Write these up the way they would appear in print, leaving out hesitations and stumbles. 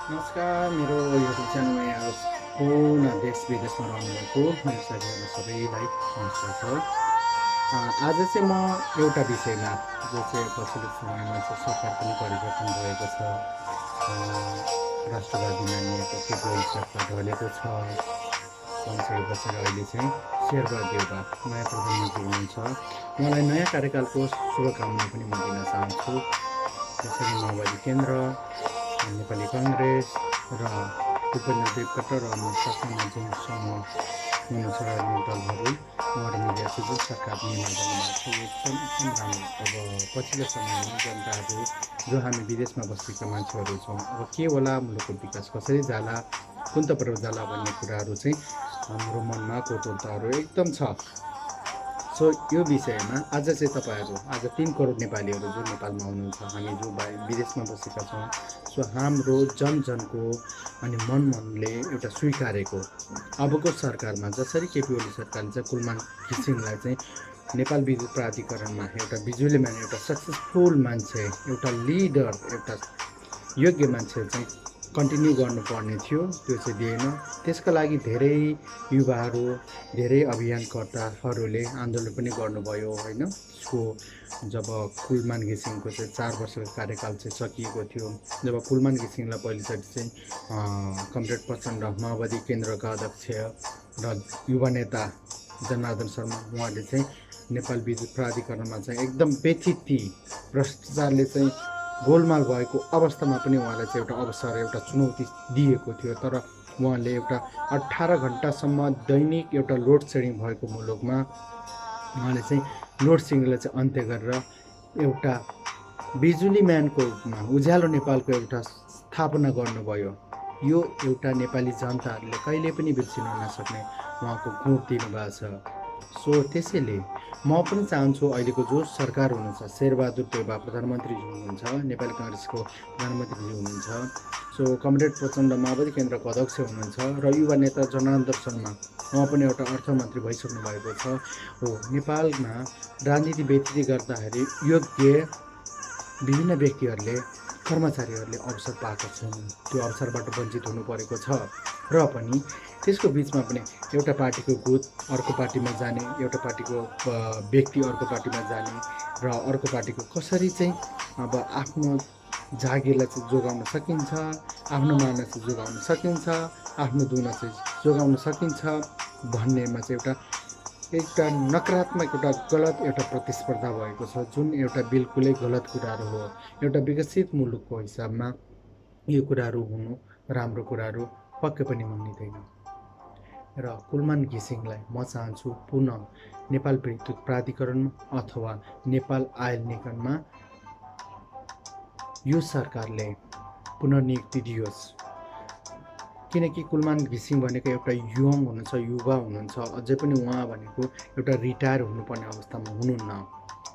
नमस्कार, मेरो युट्युब च्यानलमा यहाँ पूर्ण देश विदेशमा रहनुभएको मेरो साथीहरू सबैलाई नमस्कार छ। आज चाहिँ म एउटा विषयमा जो चाहिँ पछिल्लो समयमा चाहिँ सरकार पनि परिवर्तन भएको छ, राष्ट्रवादी मानिएको केपी सरकार ढलेको छ, 5 बसेर अहिले चाहिँ शेरबहादुर देउवा नयाँ प्रधानमन्त्री हुनुहुन्छ। उहाँलाई नयाँ कार्यकालको शुभकामना पनि म दिन चाहन्छु। त्यसरी माओवादी केन्द्र, नेपाली काङ्ग्रेस र उपेन्द्र देवकोटा र अन्य शासनमा जुन समूह हुनुहुन्छ राजनीतिक दलहरू उहाँहरू मिलेर चाहिँ जुन सरकार निर्माण गर्नुभएको छ यो एकदम राम्रो। अब पछिल्लो समयमा जनताहरू जो हामी विदेशमा बसेका मान्छेहरू छौँ, अब के होला, मुलुकको विकास कसरी जाला, कुन तर्फ जाला भन्ने कुराहरू चाहिँ हाम्रो मनमा कौतूहलताहरू एकदम छ। सो यो विषयमा आज चाहिँ तपाईँहरू, आज 3 करोड नेपालीहरू जो नेपालमा हुनुहुन्छ, हामी जो विदेशमा बसेका छौँ, सो हाम्रो जनजनको अनि मनले एउटा स्वीकारेको अबको सरकारमा जसरी केपी ओली सरकारले चाहिँ कुलमान घिसिङलाई चाहिँ नेपाल विद्युत प्राधिकरणमा एउटा बिजुलीमा एउटा सक्सेसफुल मान्छे, एउटा लिडर, एउटा योग्य मान्छे चाहिँ कन्टिन्यू गर्नुपर्ने थियो, त्यो चाहिँ दिएन। त्यसका लागि धेरै युवाहरू, धेरै अभियानकर्ताहरूले आन्दोलन पनि गर्नुभयो होइन। सो जब कुलमान घिसिङको चाहिँ 4 वर्षको कार्यकाल चाहिँ सकिएको थियो, जब कुलमान घिसिङलाई पहिलोचोटि चाहिँ कमरेड प्रचण्ड माओवादी केन्द्रका अध्यक्ष र युवा नेता जनार्दन शर्मा उहाँले चाहिँ नेपाल विद्युत प्राधिकरणमा चाहिँ एकदम व्यथिति भ्रष्टाचारले चाहिँ गोलमाल भएको अवस्थामा पनि उहाँलाई चाहिँ एउटा अवसर, एउटा चुनौती दिएको थियो। तर उहाँले एउटा 18 घन्टासम्म दैनिक एउटा लोड सेडिङ भएको मुलुकमा उहाँले चाहिँ लोड सेडिङलाई चाहिँ अन्त्य गरेर एउटा बिजुली म्यानको रूपमा उज्यालो नेपालको एउटा स्थापना गर्नुभयो। यो एउटा नेपाली जनताहरूले कहिले पनि बिर्सिन नसक्ने उहाँको गुण दिनुभएको छ। सो त्यसैले म पनि चाहन्छु अहिलेको जो सरकार हुनुहुन्छ, शेरबहादुर देउवा प्रधानमन्त्रीजी हुनुहुन्छ, नेपाली काङ्ग्रेसको प्रधानमन्त्रीजी हुनुहुन्छ, सो कमरेड प्रचण्ड माओवादी केन्द्रको अध्यक्ष हुनुहुन्छ र युवा नेता जनार्दन शर्मा उहाँ पनि एउटा अर्थमन्त्री भइसक्नु भएको छ। हो, नेपालमा राजनीति व्यतीत गर्दाखेरि योग्य विभिन्न व्यक्तिहरूले, कर्मचारीहरूले अवसर पाएको छैन, त्यो अवसरबाट वञ्चित हुनु परेको छ। र पनि त्यसको बिचमा पनि एउटा पार्टीको गुट अर्को पार्टीमा जाने, एउटा पार्टीको व्यक्ति अर्को पार्टीमा जाने र अर्को पार्टीको कसरी चाहिँ अब आफ्नो जागिरलाई चाहिँ जोगाउन सकिन्छ, आफ्नो माना चाहिँ जोगाउन सकिन्छ, आफ्नो दुना चाहिँ जोगाउन सकिन्छ भन्नेमा चाहिँ एउटा नकारात्मक, एउटा गलत एउटा प्रतिस्पर्धा भएको छ, जुन एउटा बिल्कुलै गलत कुराहरू हो। एउटा विकसित मुलुकको हिसाबमा यो कुराहरू हुनु, राम्रो कुराहरू पक्कै पनि मानिँदैन। र कुलमान घिसिङलाई म चाहन्छु पुनः नेपाल विद्युत प्राधिकरणमा अथवा नेपाल आयल निगममा यो सरकारले पुनर्नियुक्ति दियोस्। किनकि कुलमान घिसिङ भनेको एउटा यङ हुनुहुन्छ, युवा हुनुहुन्छ, अझै पनि उहाँ भनेको एउटा रिटायर हुनुपर्ने अवस्थामा हुनुहुन्न।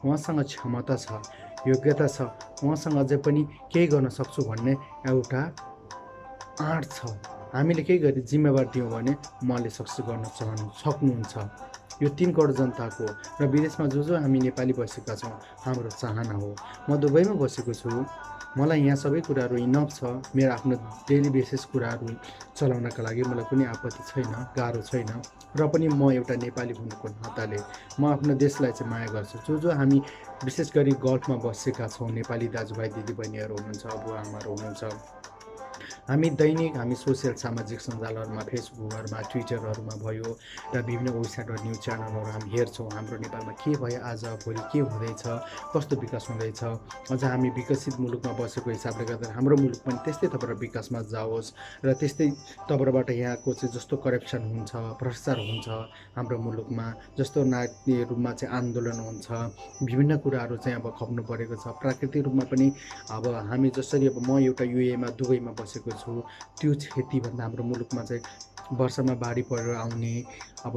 उहाँसँग क्षमता छ, योग्यता छ, उहाँसँग अझै पनि केही गर्न सक्छु भन्ने एउटा आँट छ। हामीले केही गरी जिम्मेवार दियौँ भने उहाँले सक्सेस गर्न सक्नुहुन्छ। यो 3 करोड जनताको र विदेशमा जो हामी नेपाली बसेका छौँ हाम्रो चाहना हो। म दुबईमा बसेको छु, मलाई यहाँ सबै कुराहरू इनफ छ, मेरो आफ्नो डेली बेसिस कुराहरू चलाउनका लागि मलाई कुनै आपत्ति छैन, गाह्रो छैन। र पनि म एउटा नेपाली हुनुको नाताले म आफ्नो देशलाई चाहिँ माया गर्छु। जो हामी विशेष गरी गल्फमा बसेका छौँ, नेपाली दाजुभाइ दिदीबहिनीहरू हुनुहुन्छ, बुवाआमाहरू हुनुहुन्छ, हामी दैनिक हामी सोसियल सामाजिक सञ्जालहरूमा, फेसबुकहरूमा, ट्विटरहरूमा भयो र विभिन्न वेबसाइट र न्युज च्यानलहरू हामी हेर्छौँ। हाम्रो नेपालमा के भयो, आज भोलि के हुँदैछ, कस्तो विकास हुँदैछ। अझ हामी विकसित मुलुकमा बसेको हिसाबले गर्दा हाम्रो मुलुक पनि त्यस्तै तर्फ विकासमा जाओस् र त्यस्तै तर्फबाट यहाँको चाहिँ जस्तो करप्सन हुन्छ, भ्रष्टाचार हुन्छ हाम्रो मुलुकमा, जस्तो नागरिक रूपमा चाहिँ आन्दोलन हुन्छ, विभिन्न कुराहरू चाहिँ अब खप्नु परेको छ। प्राकृतिक रूपमा पनि अब हामी जसरी, अब म एउटा युएमा दुबईमा बसेको छु, त्यो क्षतिभन्दा हाम्रो मुलुकमा चाहिँ वर्षमा बाढी पहिरो आउने, अब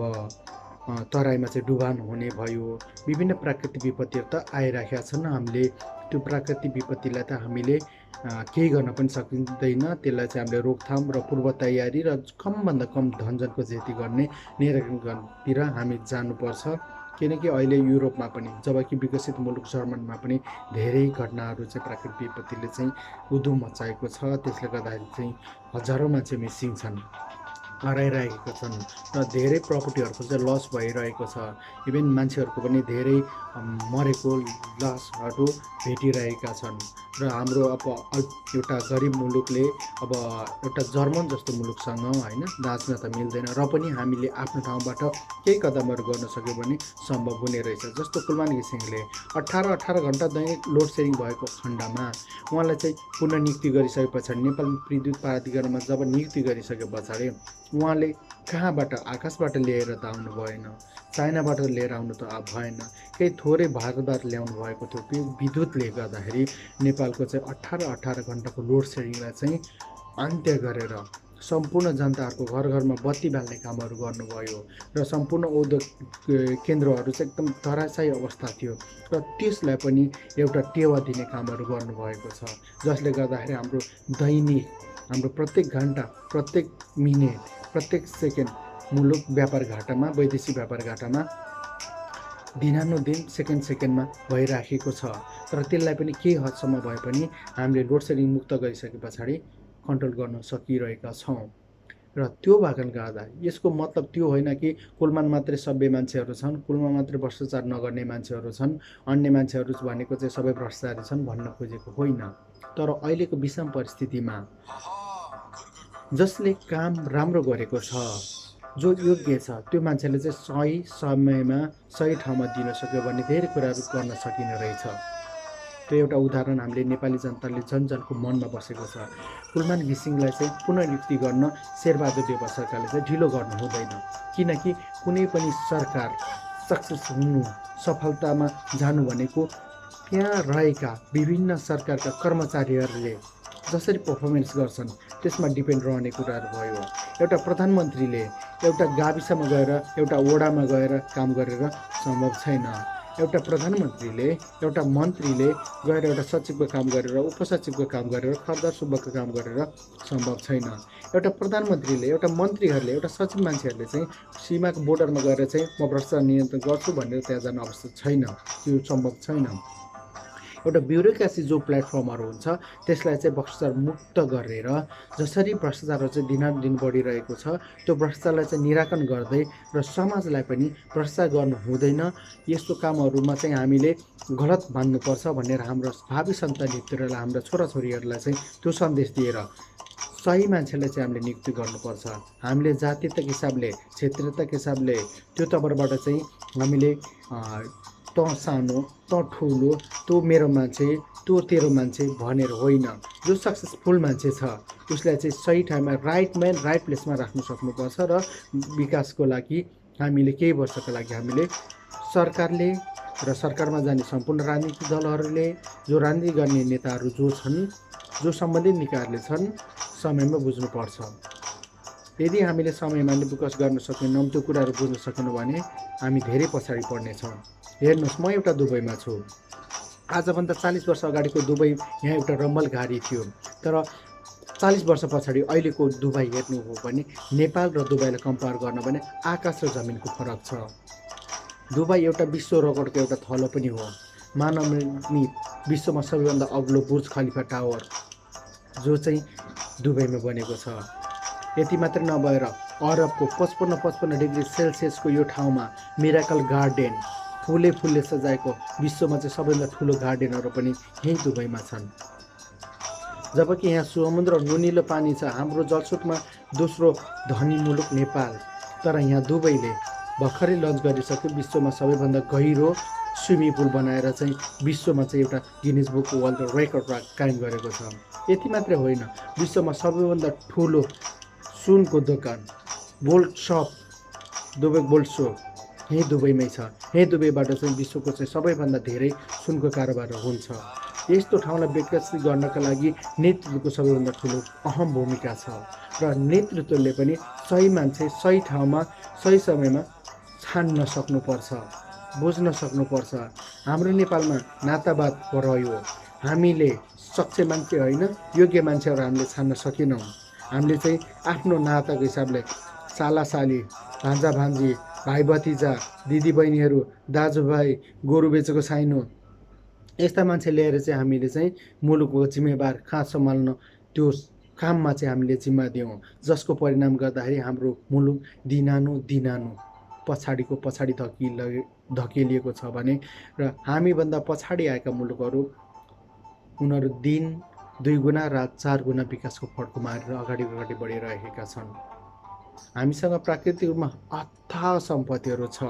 तराईमा चाहिँ डुबान हुने भयो, विभिन्न प्राकृतिक विपत्तिहरू त आइराखेका छन्। हामीले त्यो प्राकृतिक विपत्तिलाई त हामीले केही गर्न पनि सकिँदैन। त्यसलाई चाहिँ हामीले रोकथाम र पूर्व तयारी र कमभन्दा कम धनजनको क्षति गर्ने निर्णयतिर हामी जानुपर्छ। किनकि अहिले युरोपमा पनि, जबकि विकसित मुलुक जर्मनमा पनि धेरै घटनाहरू चाहिँ प्राकृतिक विपत्तिले चाहिँ उधुम मचाएको छ। त्यसले गर्दाखेरि चाहिँ हजारौँ मान्छे मिसिङ छन्, हराइरहेका छन् र धेरै प्रपर्टीहरूको चाहिँ लस भइरहेको छ। इभन मान्छेहरूको पनि धेरै मरेको लासहरू भेटिरहेका छन् र हाम्रो अब एउटा गरिब मुलुकले अब एउटा जर्मन जस्तो मुलुकसँग होइन नाच्न त मिल्दैन, र पनि हामीले आफ्नो ठाउँबाट केही कदमहरू गर्न सक्यो भने सम्भव हुने रहेछ। जस्तो कुलमान घिसिङले 18 घन्टा दैनिक लोड सेडिङ भएको खण्डमा उहाँलाई चाहिँ पुनर्नियुक्ति गरिसके पछाडि नेपाल विद्युत प्राधिकरणमा जब नियुक्ति गरिसके पछाडि उहाँले कहाँबाट, आकाशबाट ल्याएर त आउनु भएन, चाइनाबाट लिएर आउनु त भएन, केही थोरै भारतबाट ल्याउनु भएको थियो। त्यो विद्युतले गर्दाखेरि नेपालको चाहिँ 18 घन्टाको लोड सेडिङलाई चाहिँ अन्त्य गरेर सम्पूर्ण जनताहरूको घर घरमा बत्ती बाल्ने कामहरू गर्नुभयो र सम्पूर्ण उद्योग केन्द्रहरू चाहिँ एकदम धराशायी अवस्था थियो र त्यसलाई पनि एउटा टेवा दिने कामहरू गर्नुभएको छ, जसले गर्दाखेरि हाम्रो दैनिक, हाम्रो प्रत्येक घन्टा, प्रत्येक मिनेट, प्रत्येक सेकेन्ड मुलुक व्यापार घाटामा, वैदेशिक व्यापार घाटामा दिनानुदिन सेकेन्डमा भइराखेको छ। तर त्यसलाई पनि केही हदसम्म भए पनि हामीले लोड सेडिङ मुक्त गरिसके पछाडि कन्ट्रोल गर्न सकिरहेका छौँ। र त्यो भएकोले गर्दा यसको मतलब त्यो होइन कि कुलमान मात्रै सभ्य मान्छेहरू छन्, कुलमा मात्रै भ्रष्टाचार नगर्ने मान्छेहरू छन्, अन्य मान्छेहरू भनेको चाहिँ सबै भ्रष्टाचारी छन् भन्न खोजेको होइन। तर अहिलेको विषम परिस्थितिमा जसले काम राम्रो गरेको छ, जो योग्य छ, त्यो मान्छेले चाहिँ सही समयमा सही ठाउँमा दिन सक्यो भने धेरै कुराहरू गर्न सकिने रहेछ। त्यो एउटा उदाहरण हामीले नेपाली जनताले जनजनको मनमा बसेको छ। कुलमान घिसिङलाई चाहिँ पुनर्नियुक्ति गर्न शेरबहादुर देउवा सरकारले चाहिँ ढिलो गर्नु हुँदैन, किनकि कुनै पनि सरकार सक्सेस हुनु, सफलतामा जानु भनेको त्यहाँ रहेका विभिन्न सरकारका कर्मचारीहरूले जसरी पर्फर्मेन्स गर्छन् त्यसमा डिपेन्ड रहने कुराहरू भयो। एउटा प्रधानमन्त्रीले एउटा गाविसमा गएर, एउटा वडामा गएर काम गरेर सम्भव छैन। एउटा प्रधानमन्त्रीले, एउटा मन्त्रीले गएर एउटा सचिवको काम गरेर, उपसचिवको काम गरेर, खर्दार सुब्बाको काम गरेर सम्भव छैन। एउटा प्रधानमन्त्रीले, एउटा मन्त्रीहरूले, एउटा सचिव मान्छेहरूले चाहिँ सीमाको बोर्डरमा गएर चाहिँ म भ्रष्टाचार नियन्त्रण गर्छु भनेर त्यहाँ जान अवस्था छैन, त्यो सम्भव छैन। एउटा ब्युरोक्रेसी जो प्लेटफर्महरू हुन्छ त्यसलाई चाहिँ भ्रष्टाचार मुक्त गरेर जसरी भ्रष्टाचारहरू चाहिँ दिनानुदिन बढिरहेको छ त्यो भ्रष्टाचारलाई चाहिँ निराकरण गर्दै र समाजलाई पनि भ्रष्टाचार गर्नु हुँदैन, यस्तो कामहरूमा चाहिँ हामीले गलत मान्नुपर्छ भनेर हाम्रो भावी सन्तानहरूलाई, हाम्रा छोराछोरीहरूलाई चाहिँ त्यो सन्देश दिएर सही मान्छेलाई चाहिँ हामीले नियुक्ति गर्नुपर्छ। हामीले जातीयताको हिसाबले, क्षेत्रीयताको हिसाबले त्यो तबरबाट चाहिँ हामीले तँ सानो, तँ ठुलो, तँ मेरो मान्छे, तँ तेरो मान्छे भनेर होइन। जो सक्सेसफुल मान्छे छ उसलाई चाहिँ सही टाइममा राइट म्यान राइट प्लेसमा राख्नु सक्नुपर्छ। र विकासको लागि हामीले केही वर्षको लागि हामीले सरकारले र सरकारमा जाने सम्पूर्ण राजनीतिक दलहरूले, जो राजनीति गर्ने नेताहरू जो छन्, जो सम्बन्धित निकायहरूले छन्, समयमा बुझ्नुपर्छ। यदि हामीले समयमा नै विकास गर्न सकेनौँ, त्यो कुराहरू बुझ्न सकेनौँ भने हामी धेरै पछाडि पर्नेछौँ। हेर्नुहोस्, म एउटा दुबईमा छु। आजभन्दा 40 वर्ष अगाडिको दुबई यहाँ एउटा रम्बलघारी थियो, तर 40 वर्ष पछाडि अहिलेको दुबई हेर्नु हो भने नेपाल र दुबईलाई कम्पेयर गर्न भने आकाश र जमिनको फरक छ। दुबई एउटा विश्व रेकर्डको एउटा थलो पनि हो। मानव निर्मित विश्वमा सबैभन्दा अग्लो बुर्ज खलिफा टावर जो चाहिँ दुबईमा बनेको छ। यति मात्र नभएर अरबको 55 डिग्री सेल्सियसको यो ठाउँमा मिराकल गार्डन, फुलले सजाएको विश्वमा चाहिँ सबैभन्दा ठुलो गार्डनहरू पनि यही दुबईमा छन्। जबकि यहाँ समुद्र नुनिलो पानी छ, हाम्रो जलस्रोतमा दोस्रो धनी मुलुक नेपाल, तर यहाँ दुबईले भर्खरै लन्च गरिसक्यो विश्वमा सबैभन्दा गहिरो स्विमिङ पुल बनाएर चाहिँ विश्वमा चाहिँ एउटा गिनिज बुक वर्ल्ड रेकर्ड कायम गरेको छ। यति मात्रै होइन, विश्वमा सबैभन्दा ठुलो सुनको दोकान बोल्ट सप, दुबई बोल्ट सो यही दुबईमै छ। यही दुबईबाट चाहिँ विश्वको चाहिँ सबैभन्दा धेरै सुनको कारोबार हुन्छ। यस्तो ठाउँलाई विकसित गर्नका लागि नेतृत्वको सबैभन्दा ठुलो अहम भूमिका छ र नेतृत्वले पनि सही मान्छे सही ठाउँमा सही समयमा छान्न सक्नुपर्छ, बुझ्न सक्नुपर्छ। हाम्रो नेपालमा नातावाद रह्यो, हामीले सक्षम मान्छे होइन योग्य मान्छेहरू हामीले छान्न सकेनौँ। हामीले चाहिँ आफ्नो नाताको हिसाबले साला साली, भान्जा भान्जी, भाइ भतिजा, दिदीबहिनीहरू, दाजुभाइ, गोरु बेचेको साइनो, यस्ता मान्छे ल्याएर चाहिँ हामीले चाहिँ मुलुकको जिम्मेवार खास सम्हाल्न त्यो काममा चाहिँ हामीले जिम्मा दियौँ, जसको परिणाम गर्दाखेरि हाम्रो मुलुक दिनानु पछाडिको पछाडि धकेलिएको छ भने र हामीभन्दा पछाडि आएका मुलुकहरू उनीहरू दिन 2 गुणा रात 4 गुणा विकासको फड्को मारेर अगाडि बढिरहेका छन्। हामीसँग प्राकृतिक रूपमा अथाह सम्पत्तिहरू छ,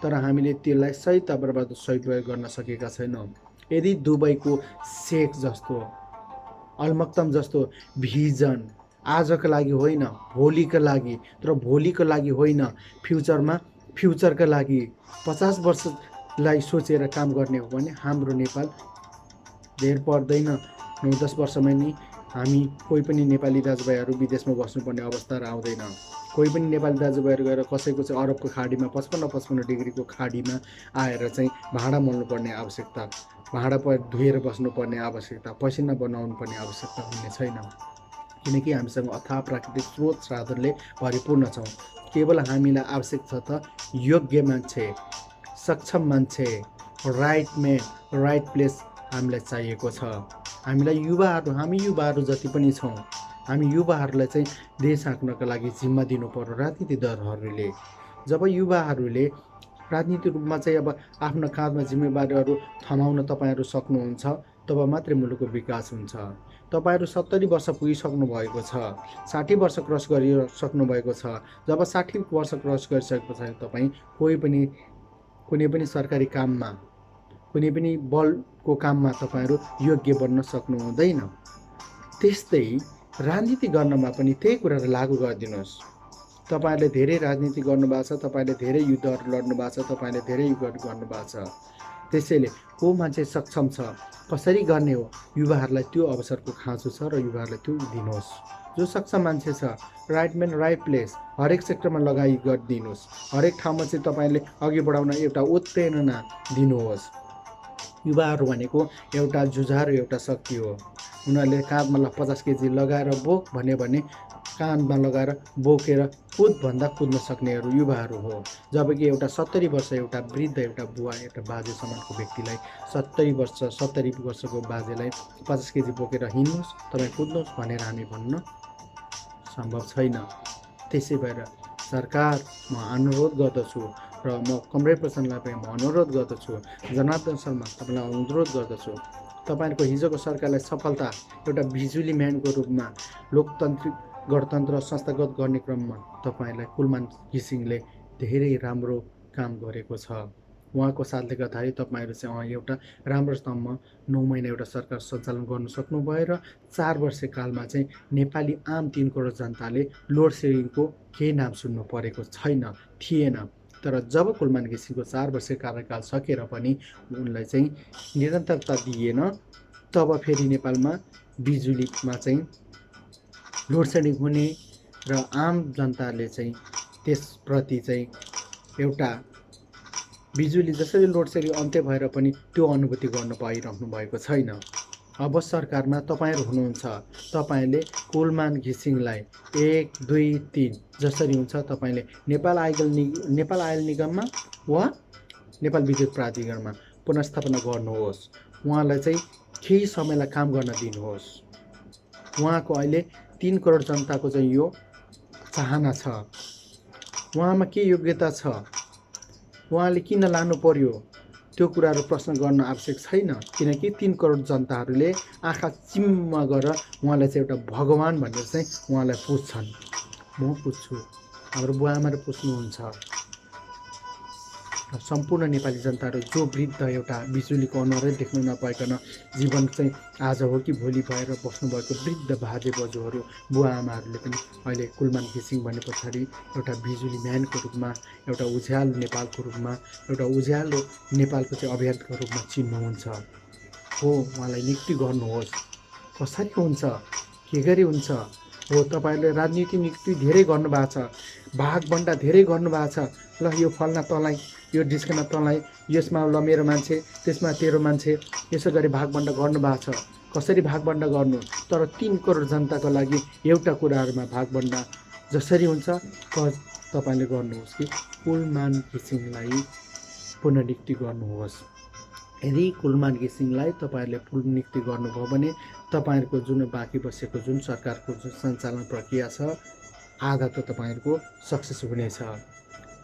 तर हामीले त्यसलाई सही तवरबाट सही प्रयोग गर्न सकेका छैनौँ। यदि दुबईको शेख जस्तो, अलमक्तम जस्तो भिजन आजको लागि होइन, भोलिको लागि, तर भोलिको लागि होइन, फ्युचरका लागि 50 वर्षलाई सोचेर काम गर्ने हो भने हाम्रो नेपाल धेर पर्दैन। 9-10 वर्षमै नि हामी कोही पनि नेपाली दाजुभाइहरू विदेशमा बस्नुपर्ने अवस्था आउँदैन। कोही पनि नेपाली दाजुभाइहरू गएर कसैको चाहिँ अरबको खाडीमा 55 डिग्रीको खाडीमा आएर चाहिँ भाँडा मोल्नुपर्ने आवश्यकता, भाँडा धोएर बस्नुपर्ने आवश्यकता, पसिना बनाउनु पर्ने आवश्यकता हुने छैन, किनकि हामीसँग अथाह प्राकृतिक स्रोत साधनले परिपूर्ण छौँ। केवल हामीलाई आवश्यक छ त योग्य मान्छे, सक्षम मान्छे, राइट म्यान, राइट प्लेस हामीलाई चाहिएको छ। हामी युवाहरू जति पनि छौँ, हामी युवाहरूलाई चाहिँ देश हाँक्नका लागि जिम्मा दिनु पर्यो राजनीतिक दलहरूले। जब युवाहरूले राजनीतिक रूपमा चाहिँ अब आफ्नो काँधमा जिम्मेवारीहरू थमाउन तपाईँहरू सक्नुहुन्छ, तब मात्रै मुलुकको विकास हुन्छ। तपाईँहरू 70 वर्ष पुगिसक्नु भएको छ, 60 वर्ष क्रस गरिसक्नु भएको छ। जब 60 वर्ष क्रस गरिसकेपछि तपाईँ कुनै पनि सरकारी काममा, कुनै पनि बलको काममा तपाईँहरू योग्य बन्न सक्नु हुँदैन। त्यस्तै राजनीति गर्नमा पनि त्यही कुराहरू लागू गरिदिनुहोस्। तपाईँहरूले धेरै राजनीति गर्नुभएको छ, तपाईँले धेरै युद्धहरू लड्नु भएको छ, तपाईँले धेरै युद्धहरू गर्नुभएको छ। त्यसैले को मान्छे सक्षम छ, कसरी गर्ने हो, युवाहरूलाई त्यो अवसरको खाँचो छ र युवाहरूलाई त्यो दिनुहोस्। जो सक्षम मान्छे छ, राइट म्यान राइट प्लेस, हरेक सेक्टरमा लगाई गरिदिनुहोस्। हरेक ठाउँमा चाहिँ तपाईँले अघि बढाउन एउटा उत्प्रेरणा दिनुहोस्। युवाहरू भनेको एउटा जुझार, एउटा शक्ति हो। उनीहरूले काँधमा 50 केजी लगाएर बोक भन्यो भने काँधमा लगाएर बोकेर कुद्न सक्नेहरू युवाहरू हो। जबकि एउटा 70 वर्ष एउटा वृद्ध, एउटा बुवा, एउटा बाजे समानको व्यक्तिलाई 70 वर्षको बाजेलाई 50 केजी बोकेर हिँड्नुहोस्, तपाईँ कुद्नुहोस् भनेर हामी भन्न सम्भव छैन। त्यसै भएर सरकार म अनुरोध गर्दछु र म कमरेड प्रचण्डलाई पनि म अनुरोध गर्दछु, जनार्दन शर्मा तपाईँलाई अनुरोध गर्दछु, तपाईँहरूको हिजोको सरकारलाई सफलता एउटा बिजुली म्यानको रूपमा लोकतान्त्रिक गणतन्त्र संस्थागत गर्ने क्रममा तपाईँलाई कुलमान घिसिङले धेरै राम्रो काम गरेको छ। उहाँको साथले गर्दाखेरि तपाईँहरू चाहिँ एउटा राम्रो स्तम्भमा 9 महिना एउटा सरकार सञ्चालन गर्न सक्नुभयो र 4 वर्ष कालमा चाहिँ नेपाली आम 3 करोड जनताले लोड सेडिङको केही नाम सुन्नु परेको थिएन। तर जब कुलमान घिसिङको 4 वर्ष कार्यकाल सकेर पनि उनलाई चाहिँ निरन्तरता दिएन, तब फेरि नेपालमा बिजुलीमा चाहिँ लोड सेडिङ हुने र आम जनताले चाहिँ त्यसप्रति चाहिँ एउटा बिजुली जसरी लोड सेडिङ अन्त्य भएर पनि त्यो अनुभूति गर्न पाइरहनु भएको छैन। अब सरकारमा तपाईँहरू हुनुहुन्छ, तपाईँले कुलमान घिसिङलाई 1, 2, 3 जसरी हुन्छ तपाईँले नेपाल आयल निगममा वा नेपाल विद्युत प्राधिकरणमा पुनर्स्थापना गर्नुहोस्। उहाँलाई चाहिँ केही समयलाई काम गर्न दिनुहोस्। उहाँको अहिले 3 करोड जनताको चाहिँ यो चाहना छ। उहाँमा के योग्यता छ, उहाँले किन लानु पर्यो, त्यो कुराहरू प्रश्न गर्न आवश्यक छैन, किनकि 3 करोड जनताहरूले आँखा चिम्म गरेर उहाँलाई चाहिँ एउटा भगवान भनेर चाहिँ उहाँलाई पुज्छन्। म पुज्छु, हाम्रो बुवा आमाले पुज्नुहुन्छ र सम्पूर्ण नेपाली जनताहरू जो वृद्ध एउटा बिजुलीको अनुहारै देख्न नपाइकन जीवन चाहिँ आज हो कि भोलि भएर बस्नुभएको वृद्ध बाजे बजूहरू, बुवा आमाहरूले पनि अहिले कुलमान घिसिङ भने पछाडि एउटा बिजुली म्यानको रूपमा, एउटा उज्यालो नेपालको रूपमा, एउटा उज्यालो नेपालको चाहिँ अभियानको रूपमा चिन्नुहुन्छ। हो, उहाँलाई नियुक्ति गर्नुहोस्। कसरी हुन्छ, के गरी हुन्छ? हो, तपाईँहरूले राजनीति नियुक्ति धेरै गर्नुभएको छ, भागबन्डा धेरै गर्नुभएको छ। ल यो फल्ना तँलाई, यो डिस्कना तँलाई, यसमा ल मेरो मान्छे, त्यसमा तेरो मान्छे, यसो गरी भागबन्डा गर्नुभएको छ। कसरी भागबन्डा गर्नु? तर 3 करोड जनताको लागि एउटा कुराहरूमा भागबन्डा जसरी हुन्छ तपाईँले गर्नुहोस् कि कुलमान घिसिङलाई पुनर्नियुक्ति गर्नुहोस्। यदि कुलमान घिसिङलाई तपाईँहरूले पुनर्नियुक्ति गर्नुभयो भने तपाईँहरूको जुन बाँकी बसेको जुन सरकारको जुन सञ्चालन प्रक्रिया छ आधा त तपाईँहरूको सक्सेस हुनेछ।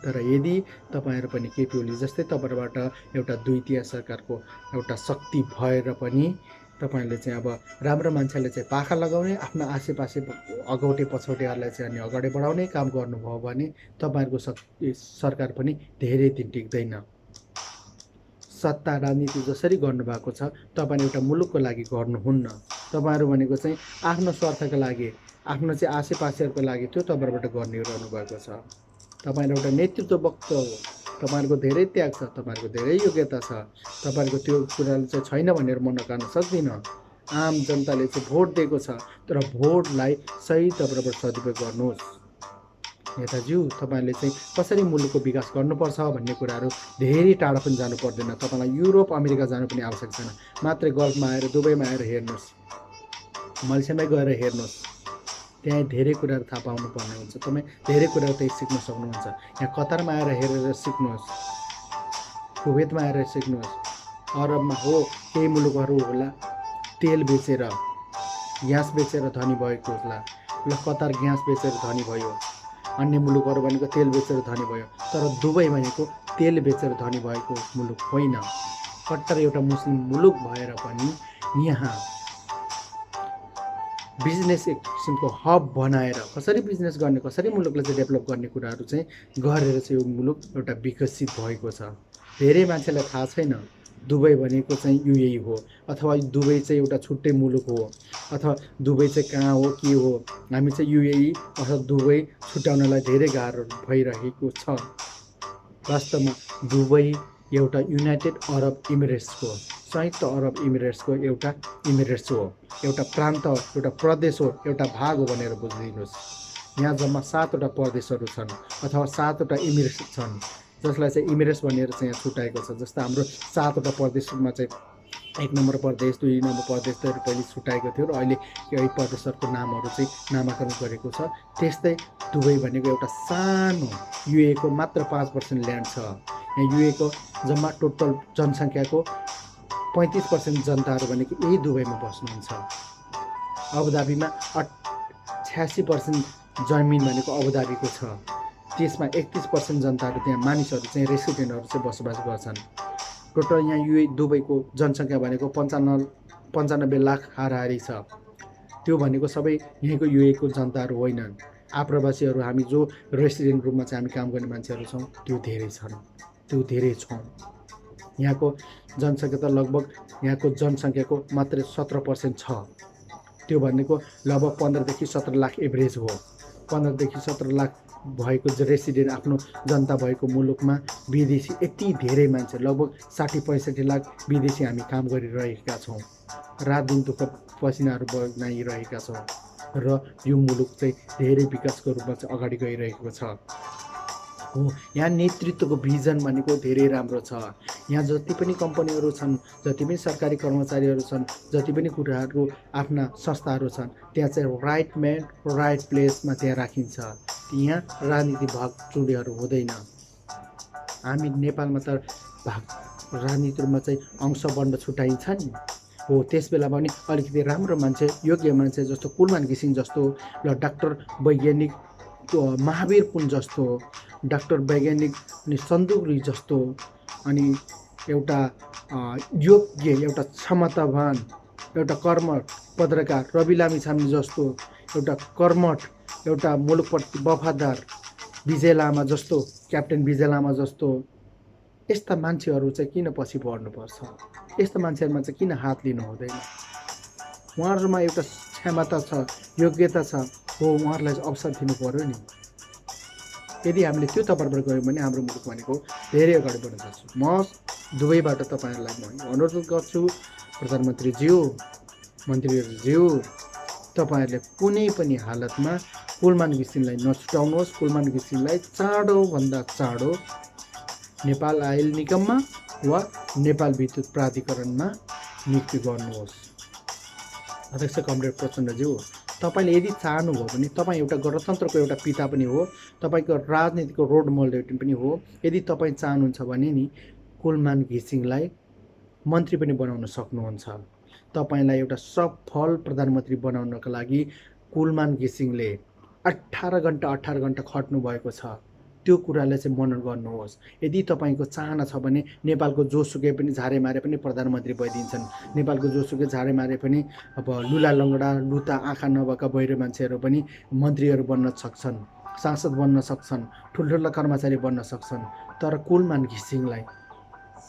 तर यदि तपाईँहरू पनि केपी ओली जस्तै तपाईँबाट एउटा 2/3 सरकारको एउटा शक्ति भएर पनि तपाईँहरूले चाहिँ अब राम्रो मान्छेले चाहिँ पाखा लगाउने, आफ्नो आसेपासे अगौटे पछौटेहरूलाई चाहिँ अनि अगाडि बढाउने काम गर्नुभयो भने तपाईँहरूको सरकार पनि धेरै दिन टिक्दैन। सत्ता राजनीति जसरी गर्नुभएको छ तपाईँले एउटा मुलुकको लागि गर्नुहुन्न। तपाईँहरू भनेको चाहिँ आफ्नो स्वार्थका लागि, आफ्नो चाहिँ आसेपासेहरूको लागि त्यो तपाईँबाट गरिरहनु भएको छ। तपाईँहरू एउटा नेतृत्व वक्त हो, तपाईँहरूको धेरै त्याग छ, तपाईँहरूको धेरै योग्यता छ, तपाईँहरूको त्यो कुराले चाहिँ छैन भनेर म नकार्न सक्दिनँ। आम जनताले चाहिँ भोट दिएको छ, तर भोटलाई सही तपाईँबाट सदुपयोग गर्नुहोस्। नेताज्यू, तपाईँले चाहिँ कसरी मुलुकको विकास गर्नुपर्छ भन्ने कुराहरू धेरै टाढा पनि जानु पर्दैन। तपाईँलाई युरोप अमेरिका जानु पनि आवश्यक छैन, मात्रै गल्फमा आएर दुबईमा आएर हेर्नुहोस्, मलेसियामै गएर हेर्नुहोस्, त्यहाँ धेरै कुराहरू थाहा पाउनुपर्ने हुन्छ। तपाईँ धेरै कुराहरू त्यही सिक्न सक्नुहुन्छ। यहाँ कतारमा आएर हेरेर सिक्नुहोस्, कुवेतमा आएर सिक्नुहोस्, अरबमा हो केही मुलुकहरू होला तेल बेचेर ग्यास बेचेर धनी भएको होला, ल कतार ग्यास बेचेर धनी भयो, अन्य मुलुकहरू भनेको तेल बेचेर धनी भयो। तर दुबई भनेको तेल बेचेर धनी भएको मुलुक होइन, कट्टर एउटा मुस्लिम मुलुक भएर पनि यहाँ बिजनेस एक किसिमको हब बनाएर कसरी बिजनेस गर्ने, कसरी मुलुकलाई चाहिँ डेभलप गर्ने कुराहरू चाहिँ गरेर चाहिँ यो मुलुक एउटा विकसित भएको छ। धेरै मान्छेलाई थाहा छैन दुबई भनेको चाहिँ युएई हो, अथवा दुबई चाहिँ एउटा छुट्टै मुलुक हो, अथवा दुबई चाहिँ कहाँ हो के हो। हामी चाहिँ युएई अथवा दुबई छुट्याउनलाई धेरै गाह्रो भइरहेको छ। वास्तवमा दुबई एउटा युनाइटेड अरब इमिरेट्सको, संयुक्त अरब इमिरेट्सको एउटा इमिरेट्स हो, एउटा प्रान्त, एउटा प्रदेश हो, एउटा भाग हो भनेर बुझिदिनुहोस्। यहाँ जम्मा 7वटा प्रदेशहरू छन् अथवा 7वटा इमिरेट्स छन्, जसलाई चाहिँ इमिरेट्स भनेर चाहिँ यहाँ छुट्याएको छ। जस्तो हाम्रो 7वटा प्रदेशमा चाहिँ 1 नम्बर प्रदेश, 2 नम्बर प्रदेशहरू पहिले छुट्याएको थियो र अहिले यही प्रदेशहरूको नामहरू चाहिँ नामाकरण गरेको छ। त्यस्तै दुबई भनेको एउटा सानो युएको मात्र 5% ल्यान्ड छ। यहाँ युएको जम्मा टोटल जनसङ्ख्याको 35% जनताहरू भनेको यही दुबईमा बस्नुहुन्छ। अबुधाबीमा 86% जमिन भनेको अबुधाबीको छ, त्यसमा 31% जनताहरू त्यहाँ मानिसहरू चाहिँ रेसिडेन्टहरू चाहिँ बसोबास गर्छन्। टोटल यहाँ युए दुबईको जनसङ्ख्या भनेको 95 लाख हाराहारी छ। त्यो भनेको सबै यहीँको युएको जनताहरू होइनन्, आप्रवासीहरू हामी जो रेसिडेन्ट रूपमा चाहिँ हामी काम गर्ने मान्छेहरू छौँ त्यो धेरै छन्, त्यो धेरै छौँ। यहाँको जनसङ्ख्या त लगभग यहाँको जनसङ्ख्याको मात्रै 17% छ। त्यो भनेको लगभग 15 देखि 17 लाख एभरेज हो। 15 देखि 17 लाख भएको रेसिडेन्ट आफ्नो जनता भएको मुलुकमा विदेशी यति धेरै मान्छे, लगभग 60-65 लाख विदेशी हामी काम गरिरहेका छौँ। रात दिन दुःख पसिनाहरू बनाइरहेका छौँ र यो मुलुक चाहिँ धेरै विकासको रूपमा चाहिँ अगाडि गइरहेको छ। हो, यहाँ नेतृत्वको भिजन भनेको धेरै राम्रो छ। यहाँ जति पनि कम्पनीहरू छन्, जति पनि सरकारी कर्मचारीहरू छन्, जति पनि कुराहरू आफ्ना संस्थाहरू छन्, त्यहाँ चाहिँ राइट म्यान राइट प्लेसमा त्यहाँ राखिन्छ। यहाँ राजनीति भाग चुडेहरू हुँदैन। हामी नेपालमा त राजनीतिमा चाहिँ अंश बन्ड छुट्याइन्छ नि, हो त्यस बेला पनि अलिकति राम्रो मान्छे, योग्य मान्छे जस्तो कुलमान घिसिङ जस्तो, ल डाक्टर वैज्ञानिक महावीर पुन जस्तो, डाक्टर वैज्ञानिक अनि सन्दुकरी जस्तो, अनि एउटा योग्य, एउटा क्षमतावान, एउटा कर्मठ पत्रकार रवि लामिछाने जस्तो, एउटा कर्मठ, एउटा मुलुकप्रति वफादार विजय लामा जस्तो, क्याप्टेन विजय लामा जस्तो, यस्ता मान्छेहरू चाहिँ किन पछि बढ्नुपर्छ? यस्ता मान्छेहरूमा चाहिँ किन हात लिनु हुँदैन? उहाँहरूमा एउटा क्षमता छ, योग्यता छ, हो उहाँहरूलाई अवसर दिनु पर्यो नि। यदि हामीले त्यो तर्फबाट गयौँ भने हाम्रो मुलुक भनेको धेरै अगाडि बढ्न सक्छ। म दुबईबाट तपाईँहरूलाई म अनुरोध गर्छु, प्रधानमन्त्रीज्यू, मन्त्रीज्यू, तपाईँहरूले कुनै पनि हालतमा कुलमान घिसिङलाई नछुटाउनुहोस्। कुलमान घिसिङलाई चाँडोभन्दा चाँडो नेपाल आयल निगममा वा नेपाल विद्युत प्राधिकरणमा नियुक्ति गर्नुहोस्। अध्यक्ष कमरेड प्रचण्डज्यू, तपाईँले यदि चाहनुभयो भने तपाईँ एउटा गणतन्त्रको एउटा पिता पनि हो, तपाईँको राजनीतिको रोल मोडल पनि हो। यदि तपाईँ चाहनुहुन्छ भने नि कुलमान घिसिङलाई मन्त्री पनि बनाउन सक्नुहुन्छ। तपाईँलाई एउटा सफल प्रधानमन्त्री बनाउनका लागि कुलमान घिसिङले 18 घन्टा खट्नु भएको छ। त्यो कुरालाई चाहिँ मनन गर्नुहोस्। यदि तपाईँको चाहना छ भने नेपालको जोसुकै पनि झारे मारे पनि प्रधानमन्त्री भइदिन्छन्। नेपालको जोसुकै झारे मारे पनि अब लुला लङ्गडा लुता आँखा नभएका बहिरो मान्छेहरू पनि मन्त्रीहरू बन्न सक्छन्, सांसद बन्न सक्छन्, ठुल्ठुला कर्मचारी बन्न सक्छन्। तर कुलमान घिसिङलाई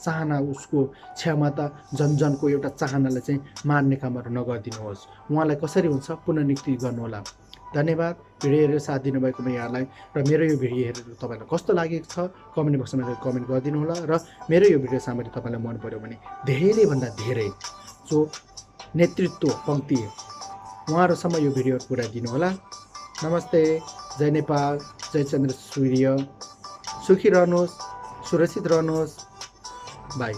चाहना, उसको क्षमता, जनजनको एउटा चाहनालाई चाहिँ मार्ने कामहरू नगरिदिनुहोस्। उहाँलाई कसरी हुन्छ पुनर्नियुक्ति गर्नुहोला। धन्यवाद। भिडियो हेरेर साथ दिनुभएकोमा यहाँलाई र मेरो यो भिडियो हेरेर तपाईँलाई कस्तो लागेको छ कमेन्ट बक्समा कमेन्ट गरिदिनु होला। र मेरो यो भिडियो सामग्री तपाईँलाई मन पर्यो भने धेरैभन्दा धेरै जो नेतृत्व पङ्क्ति उहाँहरूसम्म यो भिडियो पुर्याइदिनु होला। नमस्ते, जय नेपाल, जय चन्द्र सूर्य। सुखी रहनुहोस्, सुरक्षित रहनुहोस्। बाई।